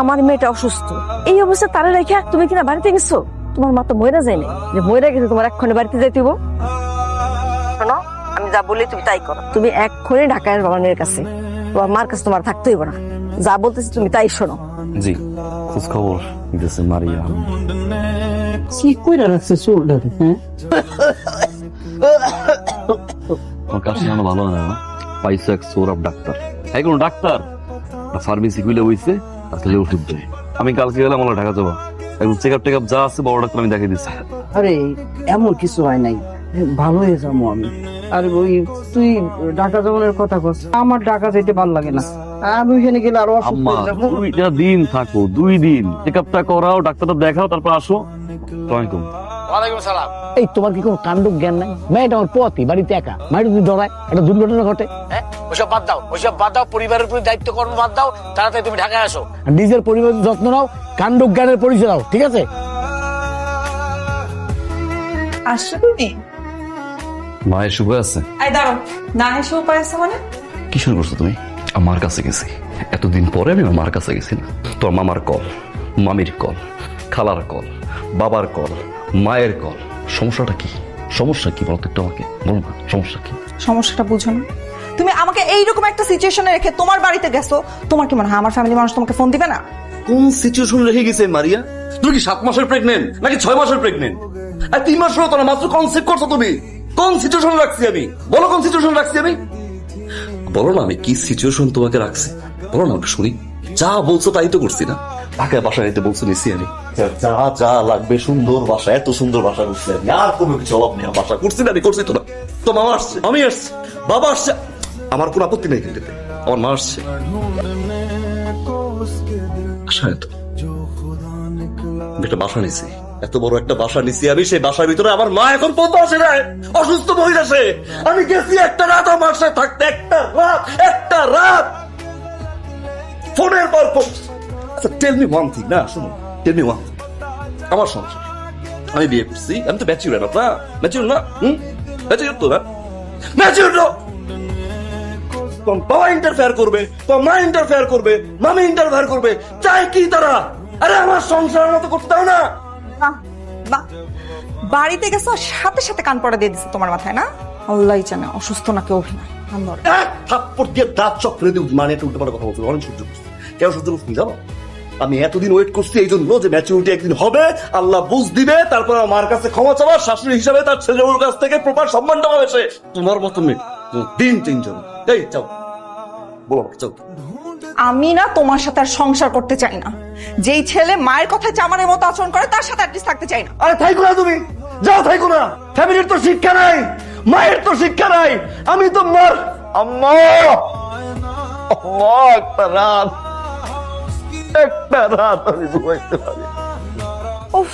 আমার মেয়েটা অসুস্থ, এই অবস্থা তারা রেখে তুমি কিনা বাড়িতে গেছো? তোমার মা তো মরে যায়নি যে মরে গেছে তোমার এক্ষণে বাড়িতে যাইতে হইব? শোনো, আমি যা বলি তুমি তাই করো। তুমি এক্ষণে ঢাকায় বাবা মেয়ের কাছে, তোমার মার কাছে তোমার থাকতে হইব না। যা বলতেছি তুমি তাই শোনো। জি, খোঁজ খবর দিতেছে মারিয়া। কি কইরা রাখছে চুলটারে? হ্যাঁ, আমার কাছে জানো ভালো না, পাইছে এক সৌরভ ডাক্তার। এই কোন ডাক্তার ফার্মেসি খুলে বইছে, আসলে ওষুধ দেয়। আমি কালকে গেলাম আমার ঢাকা যাবো, এখন চেক আপ টেক আপ যা আছে বড় ডাক্তার আমি দেখে দিচ্ছি। আরে এমন কিছু হয় নাই, ভালো হয়ে যাবো আমি। আরে ওই তুই ঢাকা যাওয়ার কথা কস, আমার ঢাকা যেতে ভালো লাগে না। আমি ওইখানে গেলে আরো অসুস্থ আম্মা হয়ে যাবো। 2টা দিন থাকো, 2 দিন চেক আপটা করাও, ডাক্তারটা দেখাও, তারপর আসো। আসসালামাইকুম। ওয়ালাইকুম সালাম। এই তোমার কি কোনো কাণ্ড জ্ঞান নাই? মেয়েটা আমার পথই, বাড়িতে একা, মায়ের যদি ডরায় একটা দুর্ঘটনা ঘটে। হ্যাঁ, ওইসব বাদ দাও, ওইসব বাদ দাও, পরিবারের প্রতি দায়িত্ব কর্ম বাদ দাও, তাড়াতাড়ি তুমি ঢাকায় আসো। আর নিজের পরিবারের যত্ন নাও, কাণ্ড জ্ঞানের পরিচয় দাও, ঠিক আছে? আসছো তুমি? মায়ের শুভ আছে? আই দাঁড়ো, না এসে উপায় আছে মানে? কি শুরু করছো তুমি? আমার কাছে গেছি, এতদিন পরে আমি আমার মার কাছে গেছি না। তোর মামার কল, মামির কল, খালার কল, বাবার কল, মায়ের কল। সমস্যাটা কি? সমস্যা কি বলতো একটু আমাকে বল না, সমস্যা কি? সমস্যাটা বুঝো না? তুমি আমাকে এইরকম একটা সিচুয়েশনে রেখে তোমার বাড়িতে গেছো, তোমার কি মনে হয় আমার ফ্যামিলি মানুষ তোমাকে ফোন দিবে না? কোন সিচুয়েশন রেখে গেছে মারিয়া? তুমি কি 7 মাসের প্রেগনেন্ট নাকি 6 মাসের প্রেগনেন্ট? আর 3 মাস হলো তো না, মাত্র কনসেপ্ট করছো তুমি। কোন সিচুয়েশন রাখছি আমি? বলো কোন সিচুয়েশন রাখছি আমি? বলো না আমি কি সিচুয়েশন তোমাকে রাখছি, বলো না একটু শুনি। যা বলছো তাই তো করছি না। ঢাকায় বাসা নিতে বলছো, নিছি আমি। যা যা লাগবে, সুন্দর বাসা, এত সুন্দর বাসা করছি আমি। আর কোনো কিছু অভাব নেই, বাসা করছি না আমি, করছি তো না। তো মামা আসছে, আমি আসছি, বাবা আসছে, আমার কোনো আপত্তি নেই কিন্তু। আমার মা আসছে, আশা এত একটা বাসা নিছি, এত বড় একটা বাসা নিছি আমি। সেই বাসার ভিতরে আমার মা এখন পর্যন্ত আসে নাই, অসুস্থ মহিলা সে। আমি গেছি একটা রাত আমার সাথে থাকতে, একটা রাত ফোনের পর ফোন। আচ্ছা টেল মি ওয়ান থিং, না শুনো, টেল মি ওয়ান থিং। আমার সংসার, আমি বিয়ে করছি, আমি তো ম্যাচিউর না, ম্যাচিউর না, ম্যাচিউর তো না, ম্যাচিউর না। তোর বাবা ইন্টারফেয়ার করবে, তোর মা ইন্টারফেয়ার করবে, মামি ইন্টারফেয়ার করবে, চাই কি তারা? আরে আমার সংসারের মতো করতে দাও না। বাহ, বাহ, বাড়িতে গেছো সাথে সাথে কান পড়া দিয়ে দিছে তোমার মাথায়, না? আল্লাহই জানে অসুস্থ নাকি অভিনয়। আন্দোলন এক থাপ্পড় দিয়ে দাঁত চক্রে দিয়ে মানে একটা উল্টো পাল্টা কথা বলছো, অনেক সহ্য করছি। কেন সহ্য করছি জানো? আমি এতদিন ওয়েট করছি এই জন্য যে ম্যাচুরিটি একদিন হবে, আল্লাহ বুঝ দিবে, তারপর আমার কাছে ক্ষমা চাওয়ার শাশুড়ি হিসাবে তার ছেলের কাছ থেকে প্রপার সম্মানটা পাবে সে। তোমার মতো মেয়ে দিন 3 জন। এই চাও, বলো চাও। আমি না তোমার সাথে আর সংসার করতে চাই না। যেই ছেলে মায়ের কথায় চামারের মতো আচরণ করে তার সাথে অ্যাটলিস্ট থাকতে চাই না। আরে থাইকো না তুমি, যাও থাইকো না। ফ্যামিলির তো শিক্ষা নাই, মায়ের তো শিক্ষা নাই। আমি তো মার আম্মা, একটা রাত আমি ঘুমাইতে পারি। উফ,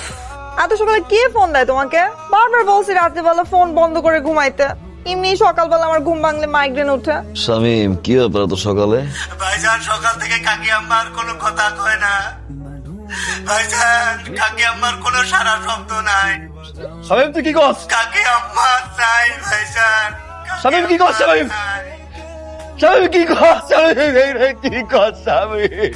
এত সকালে কে ফোন দেয় তোমাকে? বারবার বলছি রাত্রিবেলা ফোন বন্ধ করে ঘুমাইতে। এমনি সকালবেলা আমার ঘুম ভাঙলে মাইগ্রেন উঠে। শামিম কি ব্যাপার তো সকালে? ভাইজান সকাল থেকে কাকি আম্মার কোনো কথা কয় না। ভাইজান কাকি আম্মার কোনো সারা শব্দ নাই। শামিম তুই কি করছ? কাকি আম্মা নাই ভাইজান। শামিম কি করছ? শামিম শামিম কি করছ? শামিম কি করছ? শামিম